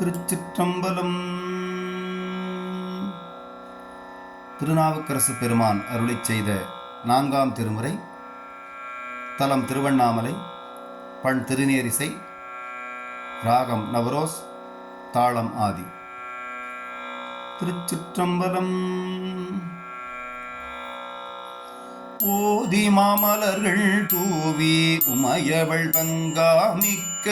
திருச்சிற்றம்பலம். திருநாவுக்கரசு பெருமான் அருளிச் செய்த 4ஆம் திருமுறை. தலம் திருவண்ணாமலை. பண் திருநேரிசை. ராகம் நவரோஸ். தாளம் ஆதி. திருச்சிற்றம்பலம். ஓதி மாமலர்கள் தூவி உமையவள் பங்காமிக்க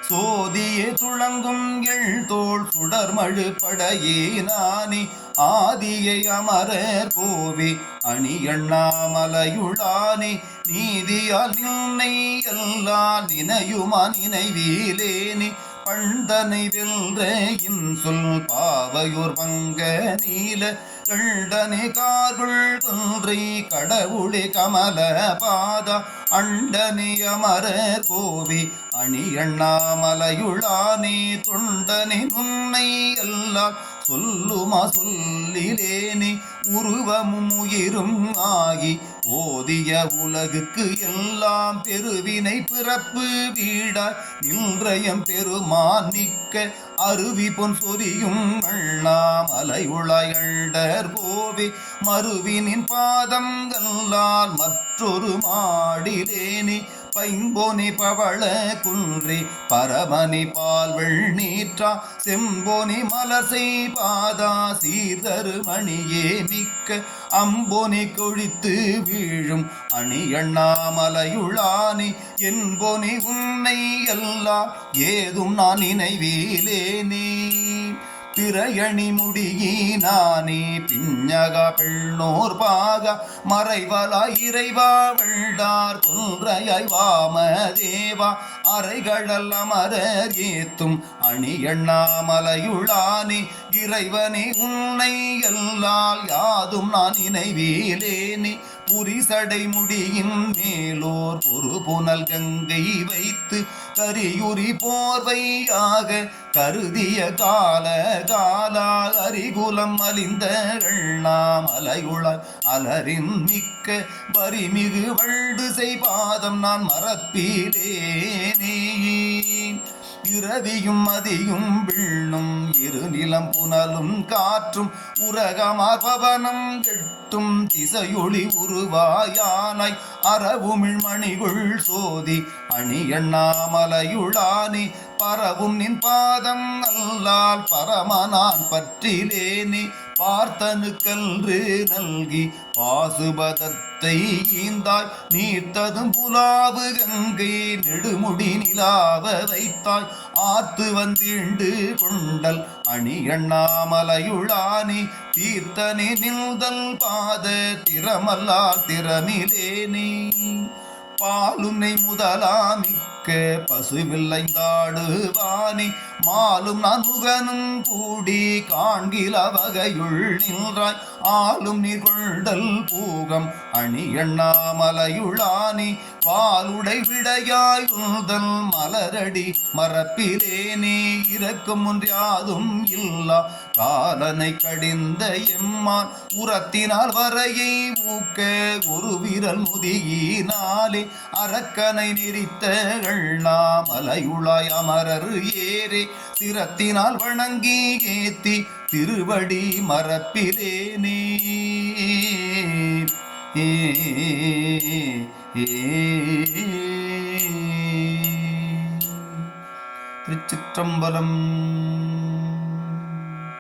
சோதியே துளங்கும் எழுதோள் சுடர்மழு படையே நானி ஆதியை அமரர் கோவி அணியண்ணாமலையுளானி நீதியால் நின்னை எல்லா நினையுமா நினைவீலேனி பண்டனை வெல்ற இன்சொல் பாவையோர் பங்க நீல கண்டனை கார்குள் கொன்றை கடவுளே கமல பாதா அண்டனி அமரர் கோவி அணியண்ணாமலையுளானே தொண்டனை உன்னை எல்லாம் சொல்லுமா சொல்லிலேனி உருவமும் உயிரும் ஆகி ஓதிய உலகுக்கு எல்லாம் பெருவினை பிறப்பு வீடாய் நின்றயம் பெருமான் நிற்க அருவி பொன் சொரியும் அண்ணாமலையுளாயண்டர் கோவி மறுவினின் பாதங்களால் மற்றொரு மாடிலேனி பைம்போனி பவள குன்றி பரமணி பால்வெள் நீற்றா செம்போனி மலசை பாதா சீர்தரு மணியே மிக்க அம்போனி கொழித்து வீழும் அணியண்ணாமலையுளானி என்போனி உன்னை எல்லாம் ஏதும் நான் நினைவீலேனே பிறையணி முடியினானே பிஞ்சக பெண்ணோர் பாக மறைவலா இறைவா வெள்ளார் கொன்றையாய் வாமதேவா அறைகடல் அமரர் ஏத்தும் அணியண்ணாமலையுளானே இறைவனே உன்னை எல்லால் யாதும் நான் நினைவீலேனே புரிசடை முடியின் மேலோர் பொறு புனல் கங்கை வைத்து கரியுரி போர்வையாக கருதிய கால காலா அரிகுலம் அலிந்த அண்ணாமலையுளாய் அலரின் மிக்க வரிமிகு வள்டு செய்பாதம் நான் மறப்பீலேனே இரவியும் மதியும் விண்ணும் இருநிலம் புனலும் காற்றும் உரகமார் பவனம் கெட்டும் திசையொளி உருவாயானாய் அறவுமிழ் மணிகுள் சோதி அணியண்ணாமலையுளானி பரவும் நின் பாதம் அல்லால் பரமனான் பற்றிலேனி பார்த்தனுக்கன்று நல்கி பாசுபதத்தை ஈந்தாய் நீர்த்ததும் புலாவு கங்கை நெடுமுடி நிலாவ வைத்தாய் ஆத்து வந்திண்டு கொண்டல் அணியண்ணாமலையுளானி தீர்த்தனே நில்தல் பாத திறமல்லா திறமிலேனே பாலுனை முதலாமிக்க பசுவில்லைந்தாடுவானி மாலும் நான் முகனும் கூடி காண்கில வகையுள் நின்றாய் ஆளும் நீர் கொண்டல் பூகம் அணியண்ணாமலையுளானி பாலுடை விடையாய் உந்தல் மலரடி மரப்பிலேனே இறக்கும் ஒன்றியாதும் இல்லா காலனை கடிந்த எம்மான் உரத்தினால் வரையை ஊக்க ஒரு விரல் முதியினாலே அரக்கனை நெறித்த அண்ணாமலையுளாய் அமரர் ஏறே சிரத்தினால் வணங்கி ஏத்தி திருவடி மரப்பிலேனே திருச்சிற்றம்பலம்.